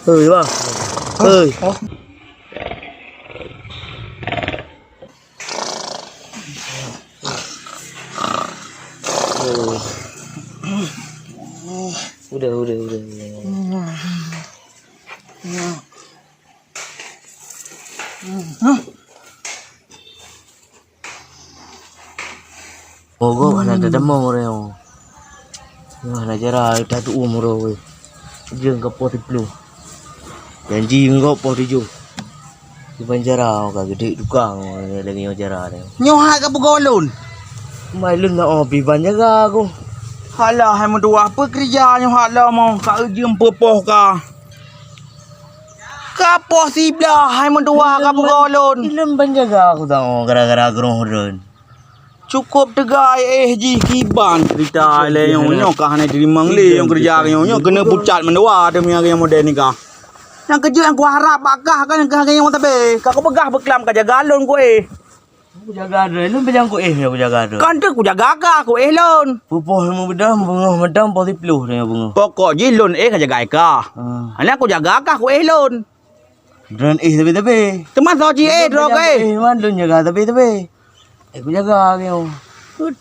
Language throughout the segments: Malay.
Bang. Ơi. Udah. Mogo ana dadammo moreo. Ana jara ita tu umuro we. Jeung ka poti plu. Janji engko poti ju. Di penjara ka gede tukang lagi jara ne. Nyoha ka bugolon. Mailun na obi banyaga aku. Halah hai mendua apa kerja nyoha lah mau ka ujian pepoh ka. Kapoh siblah hai mendua ka bugolon. Ilun banyaga aku tang gara-gara gerong. Cukup tegai ji kiban cerita le yang kah na diri mangle yang kerja yang kena pucat mendua demi yang modern ni kah. Yang kerja yang ku harap bakah kan yang tabe. Kau pegah beklam ka jaga lon ku Aku jaga ada, lu bejang ko aku jaga ada. Kan tu ku jaga ka ku lon. Pupoh mu bedam bunga medam poti plu dia bunga. Pokok ji lon ka jaga ka. Ana ku jaga ka ku lon. Dan tapi. Teman so ji drog Man lun jaga tapi. Aku jaga kau.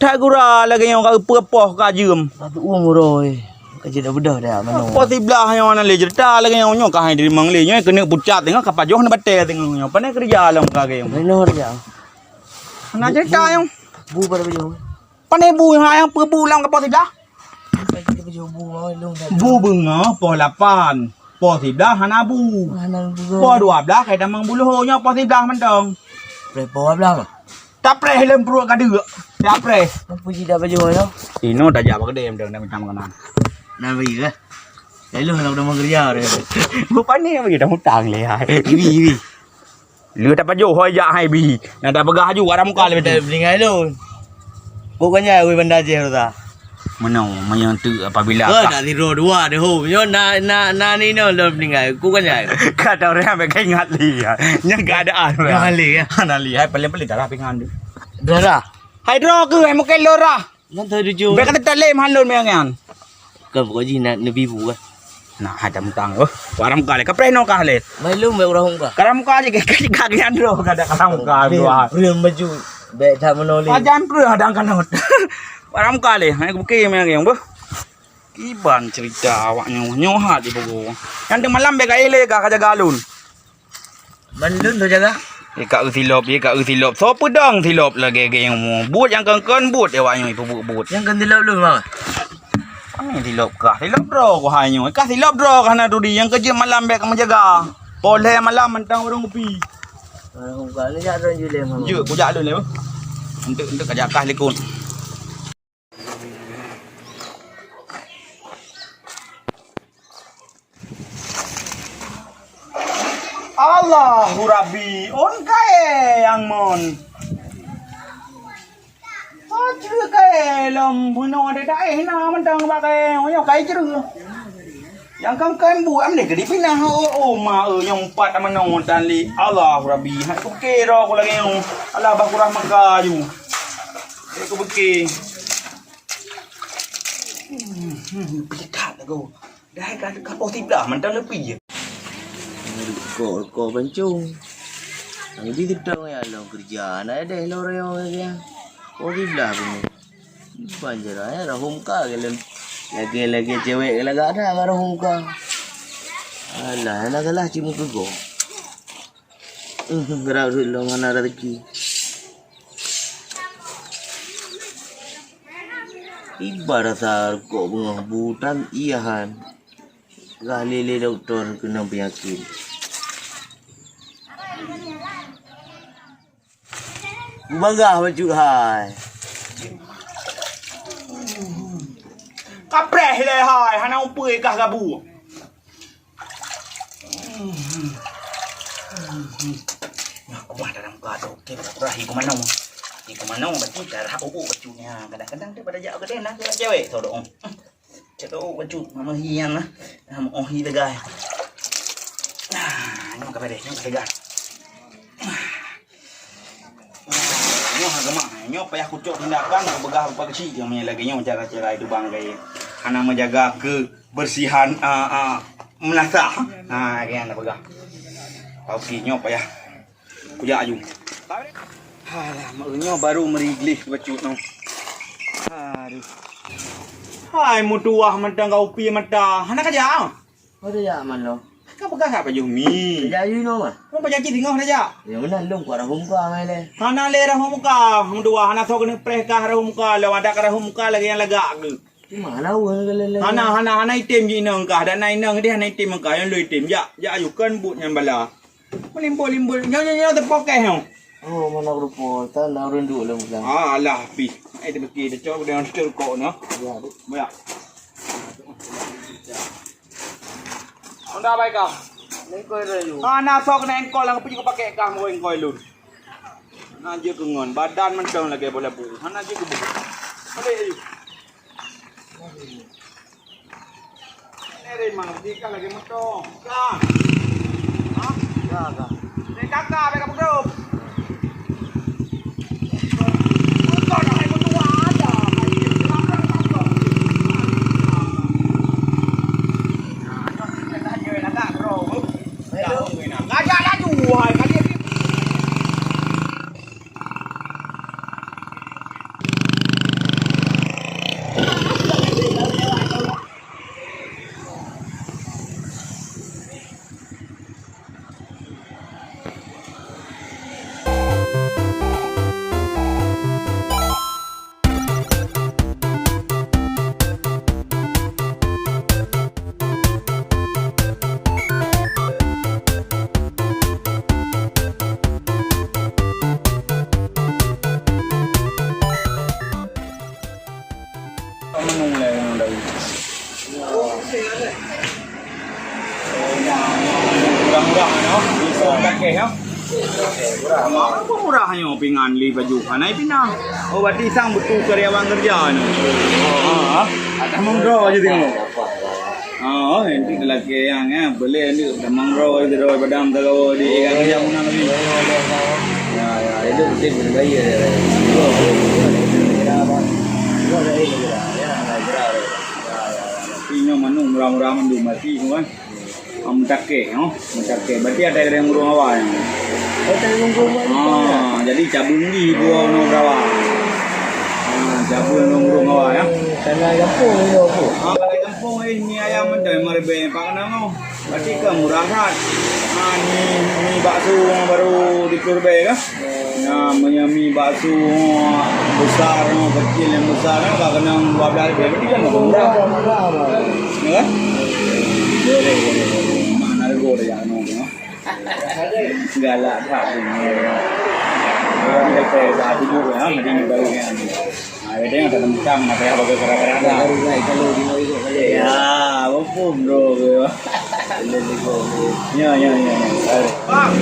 Thai gura lagi yang ka pepoh ka jum. Satu umuroi. Kaji dah bedah dah mana. Poti belah yang ana le cerita lagi yang ka hai diri mangle nya kena pucat tengok kapajoh na bate tengok nya. Pane kerja lang ka ge. Mana dia? Nak cerita yang Bu pada baju. Pane bu yang pebu lang ka poti belah. Kita baju bu mau lung dah. Bu bunga po 8. Poti belah hana bu. Mana bu. Po 12 kai damang buluh nya poti belah man dong. Prepo belah. Tak pre lem perut ka deuk. Tak pre. Apa ji dah baju mana? Tino dah jawab ke dem dong dah minta makanan. Nah bagi ke? Lalu nak dah mau kerja dah. Bu pane bagi dah hutang le hai. Iwi. Lu tak pajo hoi ja hai bi. Nak dah pegah ju ada muka le betul. Beringai lu. Bukannya we benda je tu. Menang mayan tu apabila nak tidur dua dah ho. Yo na ni no lu beringai. Ku kan ya. kata orang ambil ingat li ya. Nya keadaan. Yang ali ya. Ana li hai paling darah pingan tu. Darah. Hai dro ke hai mokel lora. Nan tu tuju. Be kata talem halon meangan. Kan ko ji nak nabi bu kan. Nah, ada mutang. Waram kali. Kapreno kali. Mailum be urang ka. Karam ka je kagian dro kada karam ka dua. Prem baju. Be tak menoli. Ajan pre hadang kanot. Waram kali. Hai buki meang bu. Kiban cerita awaknya nyohat di buku. Yang di malam be ka ele ka jaga alun. Manlun tu jaga. Ika utilop. So pedang tilop lagi yang mu. But yang kan but awaknya ibu but. Yang kan dilap lu mah. Ini tilop kah? Tilop dro ko hanyo. Kah tilop dro kana tu di yang kerja malam be ka menjaga. Poleh malam mentang orang kopi. Orang ka ni jak ron jule mah. Je ku jak alun le. Untuk kerja kah likun. Allahu Rabbi, on kae yang mon. Chữ cái lầm vừa nọ để đại na mình đang ba cái nó cái chữ yang kan kan bu am để cái đi pina ho mà ở yang pat ama non tan li Allah Rabbi hai ko ke ro ko lagi yang Allah ba kurang maka ju ko beke pikat go dai ka positif dah man tak lebih Ko bancung. Ang di tiptang ya lo kerja na ada loreo ya. Ko di belah pun. Banjir ya rahum ka gelem. Lagi cewek lagi ada rahum ka. Alah nak lah cium ke go. Gerak dulu mana rezeki. Ibarat sar ko bunga butan iyahan. Galile doktor kena penyakit. Bangga baju hai. Kapreh le hai, hana umpui kah gabu. Aku mah dalam kado, kita berahi ke mana? Di ke mana baju darah bajunya. Kadang-kadang dia pada jauh gede nak cewek tau dong. Cetok baju mama hian lah. Oh hi legay. Nyong ka pwede, nyong ka legay. Nyong ka gamay. Nyo payah kucuk tindakan begah rupa kecil yang lagi nyo cara-cara itu banggai. Karena menjaga kebersihan menasah. Nah, kayak anda begah. Okey nyo payah. Kuya aju. Halah, nyo baru meriglis bacut no. Aduh. Hai mutuah mentang kau pi mata. Hana kerja. Ada zaman lo. Kau begah apa Jumi? Kerja you know mah. Kau berjanji tinggal saja. Ya mana long ko rahum ka mai le. Hana le rahum muka, mutuah hana sok ni preh ka rahum muka, lawan ada ka rahum muka lagi yang lagak ke. Di mana wen le. Hana item ji nang ka dan nang dia hana item ka yang lu item ya ayu kan but yang bala. Melimpul nyo terpokai hang. Oh mana rupo ta na rendu le muka. Alah pi. Ai dia pergi dia cok dengan stir kok no. Ya. Baik. Anda baik kah? Nengkoi rayu. Hana sok na engkol lang pergi kau pakai kah mau engkol lu. Hana je kengon badan mentang lagi boleh bu. Hana je ke bu. Boleh ayu. Nere mang di ka lagi mentong. Kah. Ha? Ya ka. Ni kakak baik apa grup? Kau dah hai tua ada. Ngajak laju wahai kali ni. Murah-murah no. Bisa pakai ya. Murahnya pingan li baju kanai pinang. Oh berarti sang betul karyawan kerja ni. Ada mangro aja tengok. Nanti lelaki yang boleh ni mangro itu roy badam kalau di ikan kerja mana lagi. Ya itu betul bergaya. Pinyo manung murah-murah mandu mati kan. Mencake, berarti ada yang ngurung awal. Jadi cabung di buah no berapa? Cabung no ngurung awal ya. Tanah kampung itu apa? Kalau kampung ini ayam mendai marbe, pak namo. Berarti ke murah kan? Ni bakso baru di Purbe kan? Namanya mie bakso besar, kecil yang besar kan? Kalau kena 12 berarti kan murah. Ya? Boleh. Mana ada gol ya no. Galak tak ini. Orang dekat saat itu ya, mesti baru kan. Ada yang ada tentang apa yang bagai kera-kera. Baru naik kalau di mau ikut kali. Ya, bopum bro. Ya. Bang.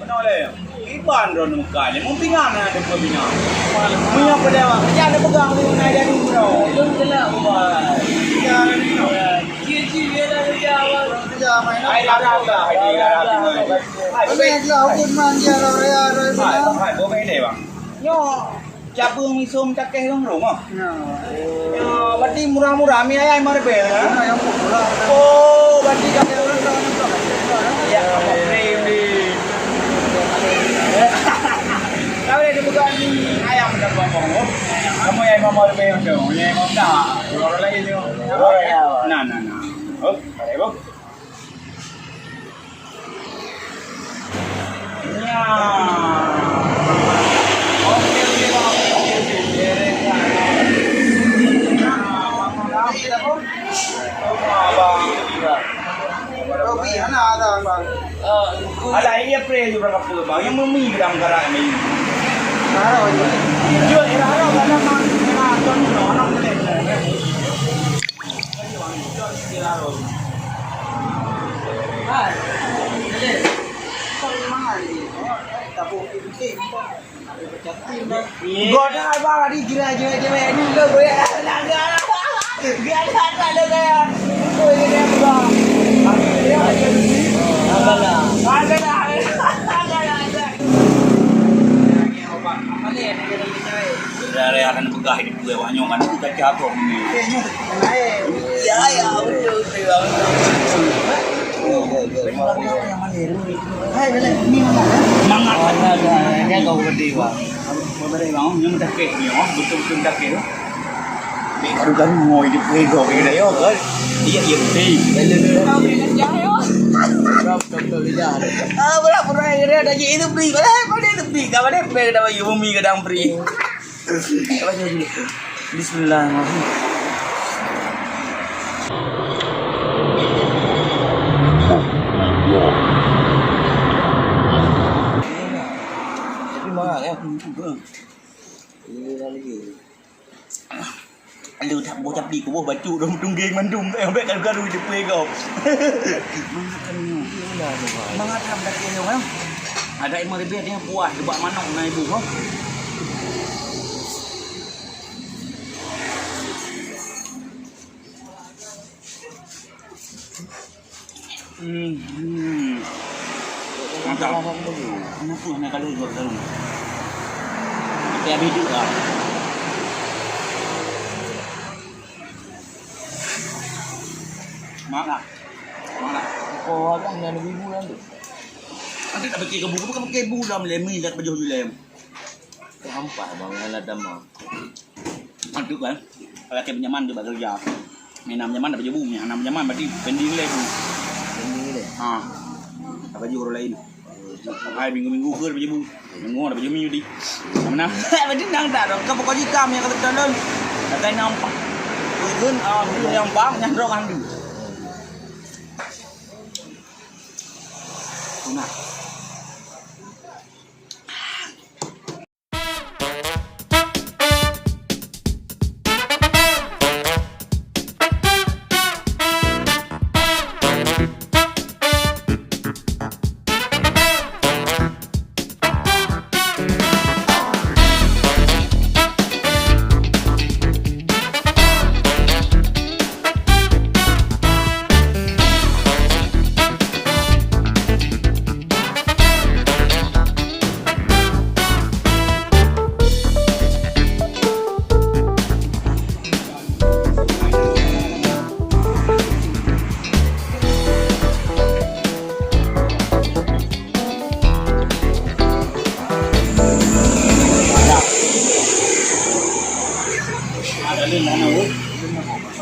Boleh. Iban ron muka ni. Mau pingan ada pembinaan. Punya pedawa. Kerja ada pegang di mana dia dulu bro. Belum kena buat. Ya, ni no. Cici dia dah kerja awal. Kerja main. Hai dah. Boleh dia pun manja raya. Hai, boleh deh bang. Yo, cabung misum cakeh dong rumah. Ya, berarti murah-murah mie ayam marbe. Yang murah. Oh, berarti cakeh orang tahu nak. Ya, apa frame di. Kau ni bukan ayam dah bapong. Kamu yang mau marbe tu, yang mau dah. Orang lagi tu. Nah. Oh, ada apa? Ya. Robi mana ada bang? Ada ini apa yang berapa puluh bang? Yang memi dalam garak ini. Ada aja. Jual era ada mana mang? Mana tuan orang boleh. Hai. Ada. Kau mana ni? Tabung itu. God abang ada gila ini lo gue laga. Gila ada gaya. Oh ini dia bang. Ada. Kalian dari akan begah hidup gue wanyo kan kita jatuh ini. Ya betul. Semangat Dia kau gede bang. Betul bang, yang mendaki ni, betul mendaki tu. Baru kan ngồi hidup gue kau ini. Yo kan. Iya betul. Berapa orang yang ada itu beli, kalau itu beli, kalau dia beli dapat bumi kadang beli. Apa jadi? Bismillahirrahmanirrahim. Tapi mahal ya. Ini lagi. Lu tak bocah di ku baju dong tunggeng mandum tu ambek kan garu hidup gue kau. Semangat ham dak ni orang. Ada yang meribet dia puas debat manok na ibu kau. Mantap. Anak tu nak kalau jual dalam. Kita habis juga. Mana? Oh, kan yang lebih bulan tu. Nanti tak pakai kebu, bukan pakai kebu dalam lem ni, tak baju lem. Hampa bang, alat dama. Itu kan, kalau kayak penyaman tu bakal kerja. Main penyaman tak baju bumi, anak penyaman berarti pending lem. Ini deh. Tak baju orang lain. Hai minggu-minggu ke baju bumi, minggu ada baju minggu di. Mana? Berarti nang tak dong, kau pokok jikam yang kalau dalam. Kata nampak. Pun yang bang nyandrong andu. Nah.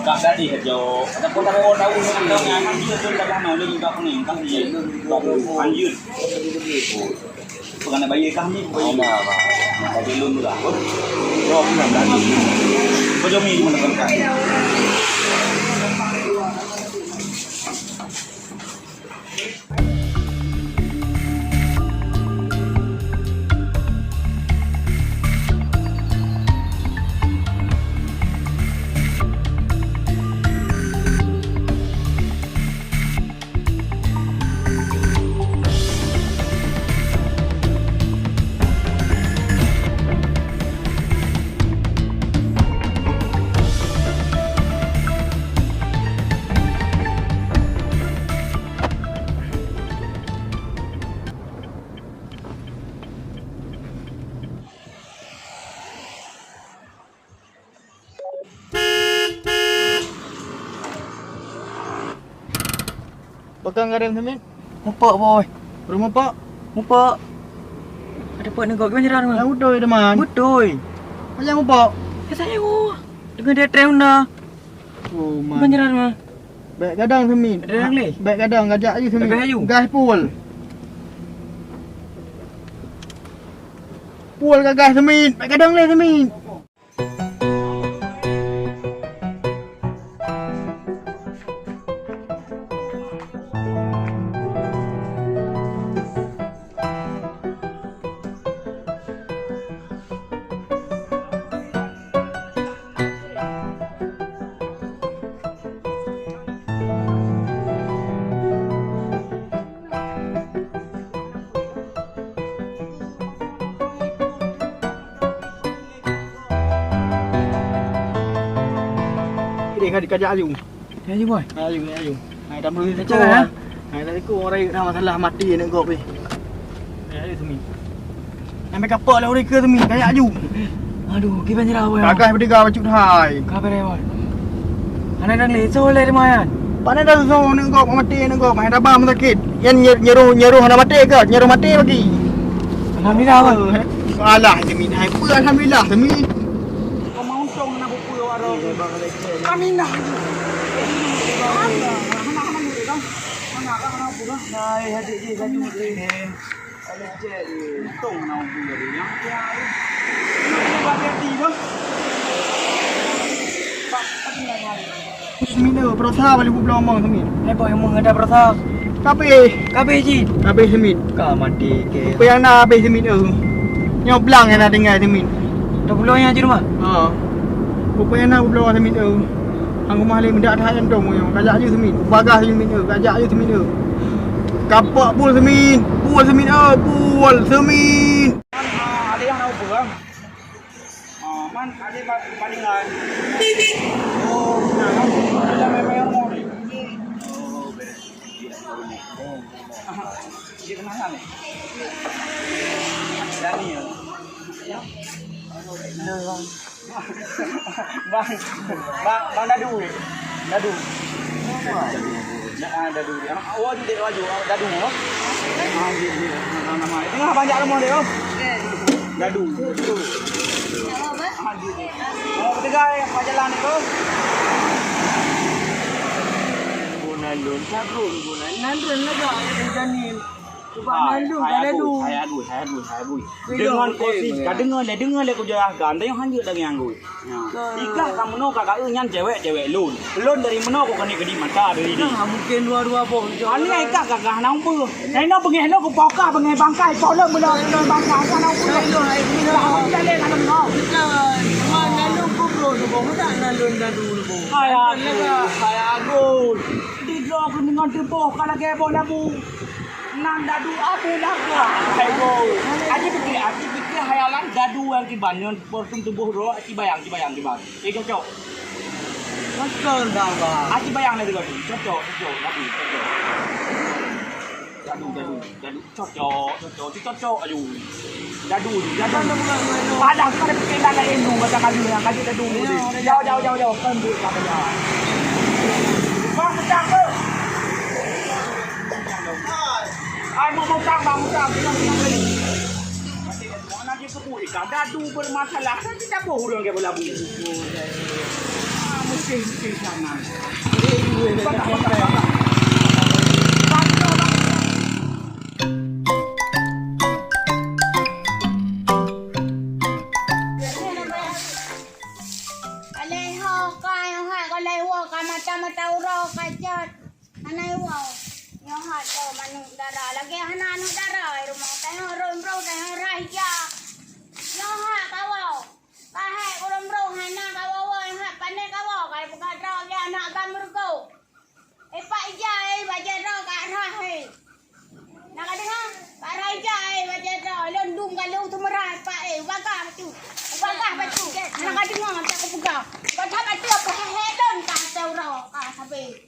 Các đã đi hết rồi, các con đang ôn đâu nhà ăn dưa tôi đang nói lên các con này các gì, ăn dưa, bukan ada bayi kami, bayi apa belum juga, roh belum ada, kau jom ini mana kan? Pegang garam Samin. Mupak boy, Rumah pak. mupak. Ada pak negok gimana jalan Yang udah teman. Betul. Macam pak. Ya saya dengan dia train dah. Oh Gimana jalan mah? Baik kadang Samin. Ada yang ni? Baik kadang gajak je Samin. Gas ayu? Gas pul. Pul ke gas Samin. Baik kadang le Samin. Đi khai dikajak ayu. Ya je boy. Ayu. Hai dah beli Cakap dah. Hai tadi ku orang dah masalah mati nak kau pi. Ayu Samin. Sampai kapal lah mereka tu mi kayak aju. Aduh, gimana cerah boy? Gagal bertiga baju hai. Kabar dia boy. Anak nang leso le di mayan. Panas dah so nak kau mati nak kau main dabam sakit. Yang nyeruh nak mati ke? Nyeruh mati bagi. Alhamdulillah boy. Alah demi hai apa alhamdulillah demi. Kau mau tong nak buku waro. Kami nak. Nai hati je satu le. Ada je tong nak buku dari yang dia. Nak buat hati tu. Semina perasa balik bulan mong semin. Hai boy, mong ada perasa. Kabe ji. Kabe semin. Ka mati ke. Apa yang nak habis semin tu? Yang belang yang nak dengar semin. Dah pulang yang di rumah. Ha. Apa yang nak belang semin tu? Ang rumah le mendak dah yang dong yang kajak je semin. Bagah semin tu, kajak je semin tu. Kapak pul semin. Pul semin pul semin. Ada yang nak buang. Man ada palingan. Oh, nah, ada memang mau ni. Oh, beres. Dia kenalan ni. Daniel. Ya. Bang dadu ni. Dadu. Dadu. Oh, dia laju dadu. Dia. Nama. Tengah banyak nama dia. Dadu. Oh, ketiga apa jalan itu? Nandun, sabrun bulan. Nandun lega Daniel. Cuba nandun ada du. Hai agui. Dengan posisi, dengar le kau jah gan, tapi hanya lagi yang agui. Ikah kamu no kakak nyan cewek lun. Lun dari mana kau kani kedi mata dari ni. Nah, mungkin dua-dua boh. Ani ikah kakak nang pu. Nai no pengen no kau poka pengen bangkai kau le mula bangkai nang pu. Hai ni lah. Jalan nang no. Mana lu kubro tu boh, tak nandun dadu boh. Hai agui. Di blok dengan tubuh kalau kebo nabu. Nang dadu apa laga? Hai go. Aji pikir hayalan dadu yang kibanyon portum tubuh ro aji bayang. Cocok. Masuk dah bah. Aji bayang lagi tu. Cocok. Dadu. Cocok. Aduh. Dadu. Padang kau ada pikir dah elu macam kali yang kali dadu. Jauh. Kan dia kata ya. Bang cak ke? Ai mau tang bang mana dia kebui kan dadu bermasalah kan tidak boleh ke bola bu mesti sana lagi anak darah rumah tengah rom tengah raya yo ha kawo kahe rom hana kawo ha pane kawo kai buka ro ya anak gamur ko pak ija baca ro ka ra he nak dengar ka ra ija baca ro londung kalau tumrai pak wakah tu nak dengar tak aku buka kau tak ada apa hedon ka sauro ka sabe.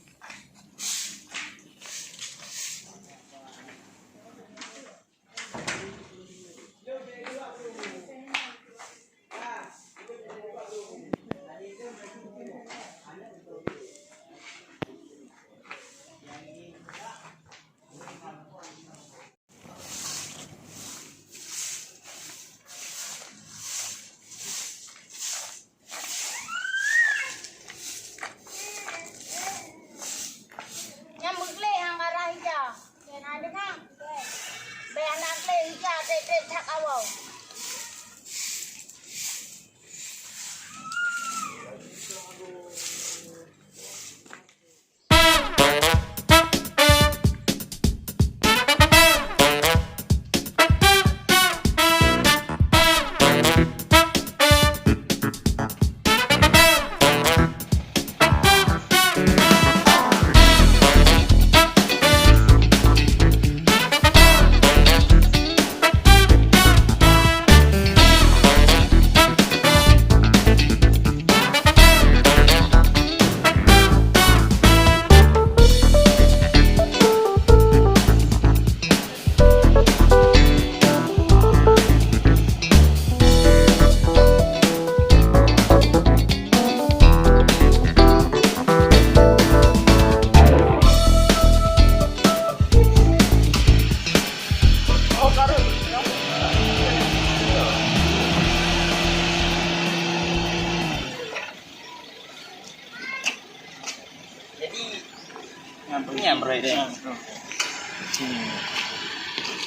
em rồi đây.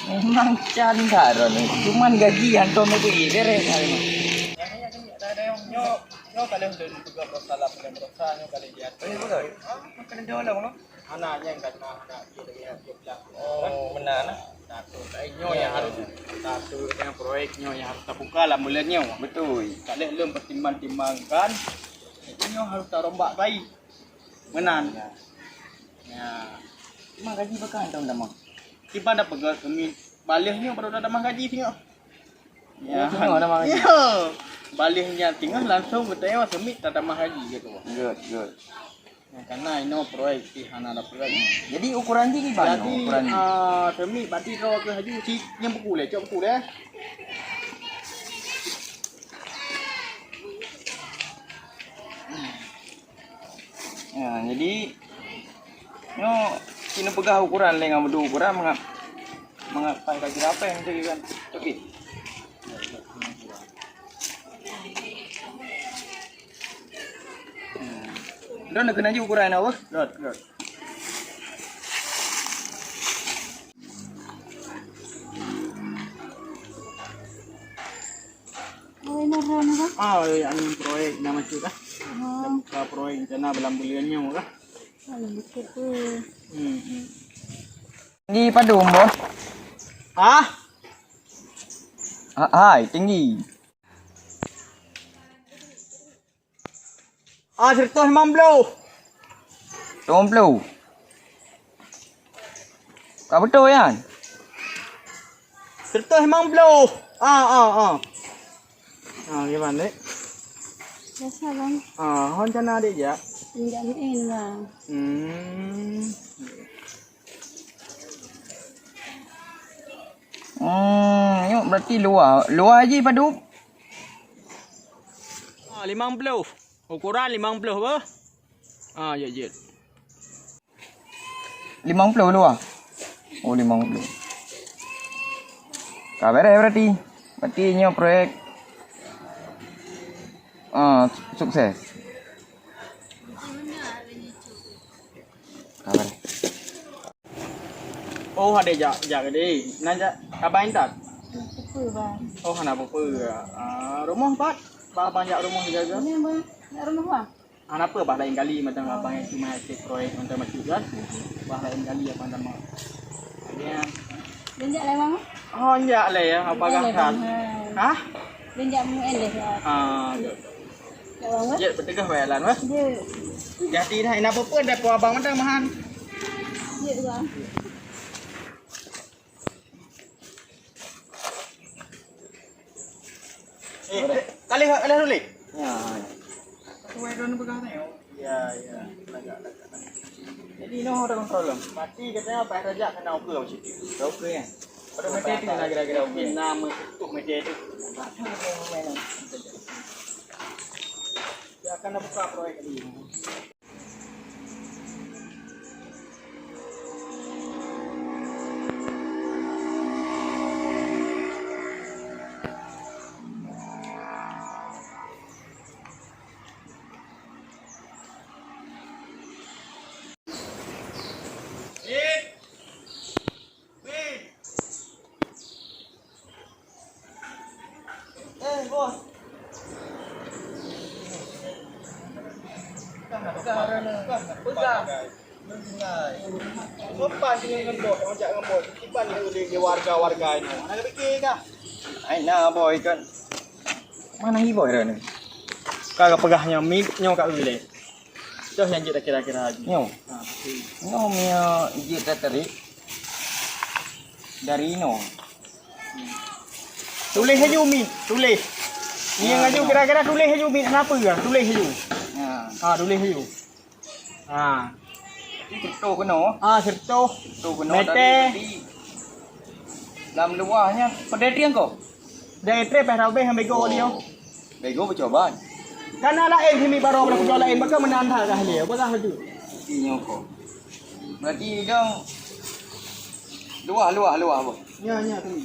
Memang canda nih. Cuman gajian tuh mau beres hari ini. Nyo kali udah juga bersalah pada merasa nyo kali dia. Makan dia lah anaknya yang kena anak dia bilang. Oh, benar. Satu, nyo yang harus satu dengan proyeknya yang harus terbuka lah mulanya. Betul. Kali belum pertimbang-timbangkan. Itu nyo harus tarombak baik. Menan. Ya. Emang gaji bakal tahun dah mak. Tiba dah pegang kami balihnya baru dah gaji tengok. Ya, tengok dah mak gaji. Ya. Balihnya tinggal langsung bertanya semit tak ada haji gitu. Good. Ya, karena ini proyek di hana ada proyek. Jadi ukuran tinggi bang. Jadi Ukuran semit berarti kalau ke haji si yang beku le, coba beku le. Ya, jadi nyo kini pegah ukuran lengan bedu ukuran mengapai kaki apa yang jadi kan. Oke. Udah nak kena aja ukuran apa? Dot. Ini proyek nama kita. Kita proyek rencana dalam bulannya mau kah? Tinggi padum bos. Ah? Hai, tinggi. Cerita Imam Blow. 20. Kau betul kan? Cerita Imam Blow. Gimana? Biasa bang, Rencana dia ya. pinjamin bang. Yuk berarti luar haji padum. 50. Ukuran 50 apa? Ya. 50 luar. Oh 50. Kabar berarti. Berarti nyo proyek sukses. Kabar. Oh ada jak gede. Nanya kabain tak? Apa bang? Oh hana apa? Rumah empat. Banyak rumah jaga. Ini bang, nak rumah bang? Apa bah lain kali macam abang yang cuma hasil proyek macam kan? Bah lain kali apa nama? Dia. Benjak lah bang? Enggak lah ya, apa kan? Hah? Benjak mu eleh ya. Ya. Ya bang? Ya bertegah bayalan wah. Ya, Jadi dah ini apa pun dah po abang macam mahan. ya bang. Kali dulu. Ya. Kue don pegang tengok. Ya. Lagak. Jadi no ada kontrol. Mati katanya apa raja kena ukur macam tu. Oke ya. Pada media tu nak kira-kira okey. Nama untuk media tu. Dia akan buka proyek ini. Bos. Pegang. Sopan sini ngembok, ngajak ngembok. Tiban ni warga-warga ini. Nak fikir kah? Ai na boy kan. Mana hi boy dah ni? Kagak pegahnya miknya kat boleh. Dah yang kita kira-kira lagi. Nyo. Nyo mia ijit terik. Dari no. Tulis aja Umi, tulis. Ni yang aju kira-kira tulis aja Umi kenapa kan? Tulis aja. Ya. Tulis aja. Itu kena. Serto. Tu kena Mete. dari dalam luarnya pedestrian kau. Dari tre peh rabe hang bego dia. Bego percobaan. Karena lain sini baru ada jual lain maka menantang kah dia. Apa kah tu? Inyo kau. Berarti dong luar apa? Ya tu.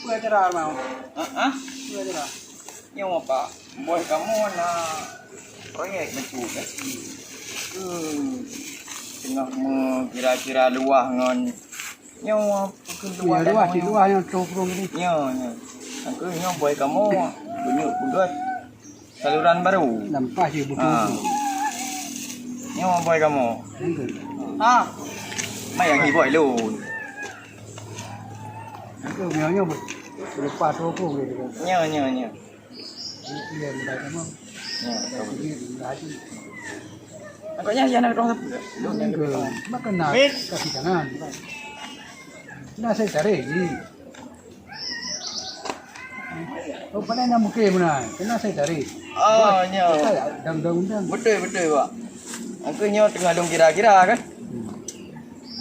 Apa acara mau? Hah? Apa acara? Nyawa Pak, boy kamu nak proyek betul kan? Tengah kira-kira luah ngon nyawa luah di luar yang cokrong ini. nya. Aku nyawa boy kamu bunyi buat saluran baru. Nampak sih Ah. betul. Nyawa boy kamu. Ah. Mai yang boy lu. Itu misalnya berupa cokrong gitu. Nya. Iya, mereka mah. Nya. Ini lagi. Agaknya jangan ada Makan kasih tangan. Nah saya cari ni. Oh pada nak mungkin mana? Kena saya cari. Oh, nya. Undang. Betul Pak. Aku nyo tengah dong kira-kira kan.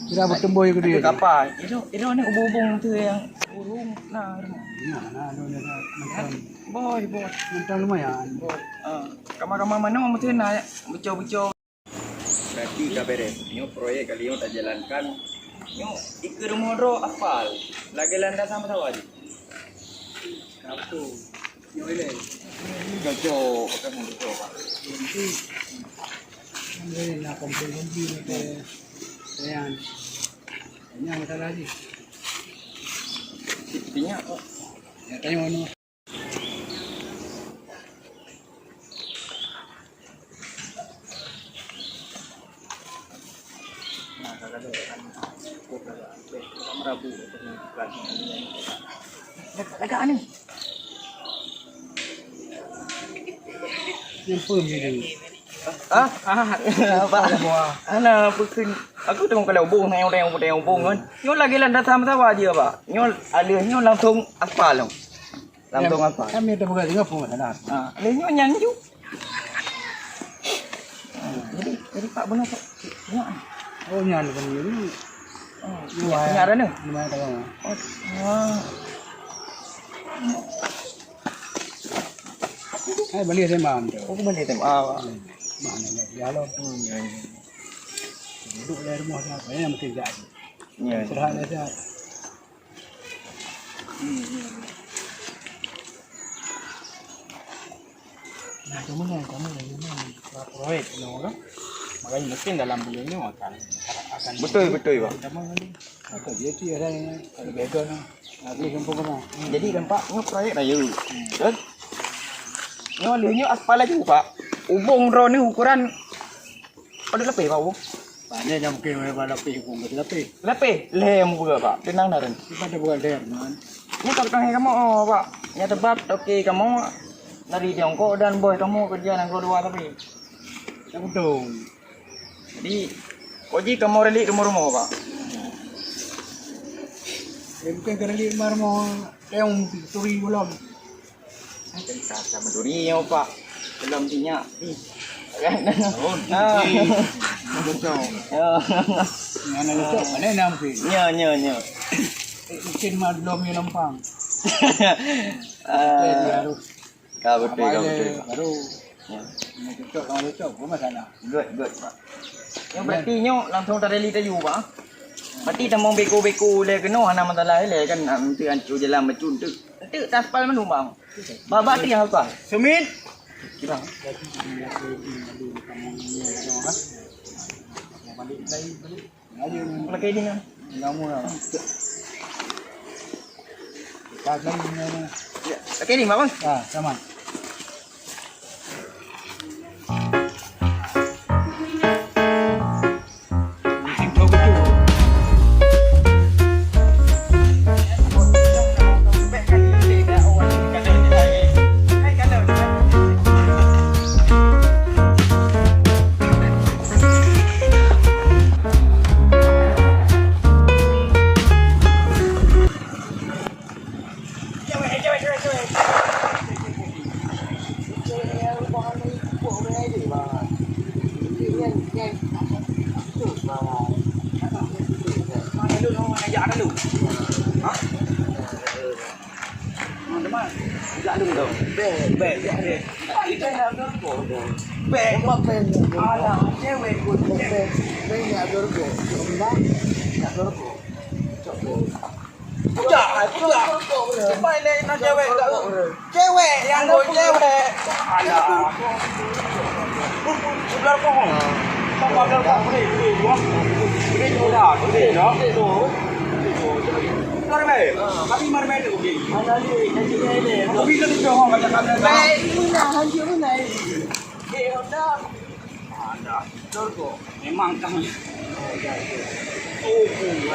Kira bertemu yang gede. Itu kapal. Itu ni hubung tu yang urung nah. Nah, macam Boy. macam lumayan. Kamar-kamar mana mesti nak bicau-bicau. Berarti dah beres. Nyo proyek kali nyo tak jalankan. Nyo ikut modro asfal. Lagi landas sama sahaja. Apa? Yang ini. Gacau pakai modro Pak. Jadi ini nak komplain ni ke yang masalah ni. Sepertinya Ya tanya mana? agak ni. Yang pun ni. Pak. Ana pukul aku tengok kalau bung nang bung kan. Nyo lagi landas sama sahaja Pak. Nyo alih nyo langsung aspal. Langsung aspal. Kami dah bukan tengok pun ada. Alih nyo nyanju. Jadi Pak benar Pak. Ya. Oh nyan kan ni. Dengar ni. Lumayan tahu. Hai balik saya mam tu. Aku balik tem. Mana ni jalan. Duduk dalam rumah saya. Saya mesti jadi. Ya. Sederhana saja. Nah, kamu lagi proyek ni orang. Makanya mungkin dalam bulan ini akan Betul Pak. Apa dia tu ada yang beda nah. Lagi kampung mana? Jadi kan Pak, nyo proyek dah you. Kan? Nyo alih aspal lagi Pak. Ubung drone ni ukuran ada lebih Pak. Banyak yang mungkin mereka lapis pun lapis. Lebih lem juga Pak. Tenang dah kan. Kita bukan lem man. Ni tak tengah kamu Pak. Ya tebak okey kamu dari Tiongkok dan boy kamu kerja nang dua tapi. Yang betul. Jadi Koji kamu relik ke rumah Pak. Mungkin kerana di marmo yang turi belum. Jadi sama duri ya Pak. Belum tinyak. Kan? Oh, betul. Yang nak letak mana nak mungkin. Nya. Mungkin mah belum yang nampang. Ah, Baru. betul. Baru. Nak letak kalau letak apa masalah. Good Pak. Yang berarti nyo langsung tak reli tayu Pak. Berarti tamong beko-beko le kena ana masalah le kan nanti hancur jalan macun tu. Nanti taspal mana bang? Babak dia apa? Semit. Kira. Balik lagi. Ayo Lagi ni kan. kamu lah. Tak lagi ni. Ya. Okey ni bang. Sama. Pujak. Cepat ni nak cewek tak? Cewek yang go cewek. Alah. Sebelah kau. Kau belah kau ni. Ni dah. Ni dah. Mari mai. Kami mari mai tu pergi. Mana ni? Nanti ni. Kau pergi tu jauh macam kata. Baik, mana hancur mana? Honda. Ada. Dorko. Memang kami. Oh,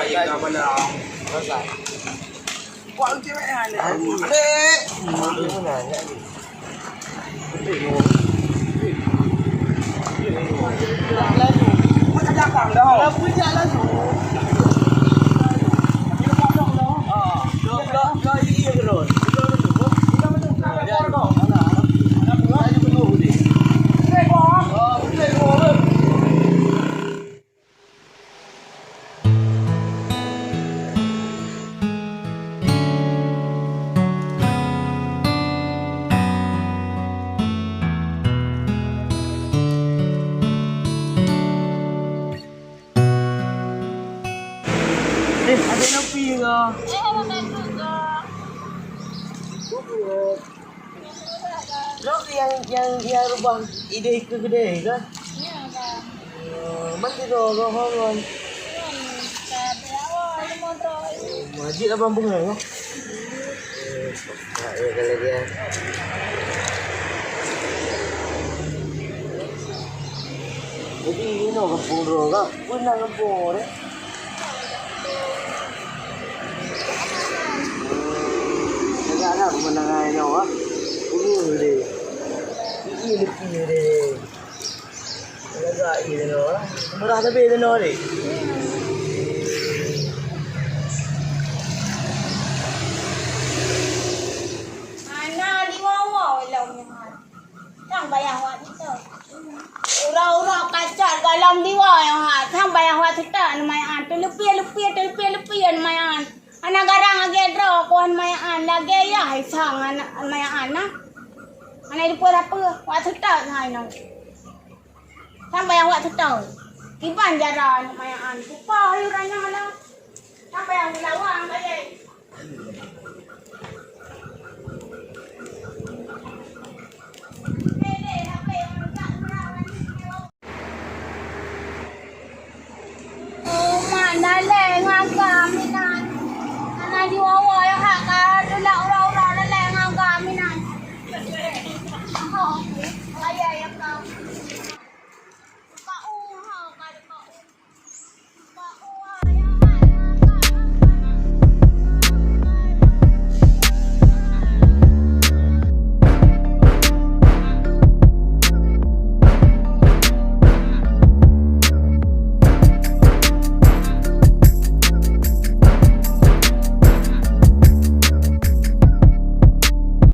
ayah dah balang. Pasal. Kuat cewek ni. Dek. Mana ni? Macam belakang dah. Dah pujak lah tu. Kau iya kerot. Ada napi ke? Bukan juga. Nak yang rubah ide ke kedai ke? Ya, Bang. Mana tu orang Tapi awak motor. Majid abang bunga ke? Ya, kalau dia. Jadi ini kampung ro ke? Pernah kampung ni. Nak pemandangan ni awak. Ulu dia. Ini lebih dia. Agak ini dia lah. Murah tapi dia nak ni. Anak di bawah long ni. Tang bayang awak kita. Ura-ura kacat dalam diwa yang tang bayang awak kita mayan telepia mayan. Anak garang lagi draw kuan mayan lagi ya hai sang anak mayan na. Anak di pura apa? Awak kita hai no. Tang bayang awak kita. Kiban jaran mayan. Kupa ayuranya lah. Tang bayang dilawang lagi.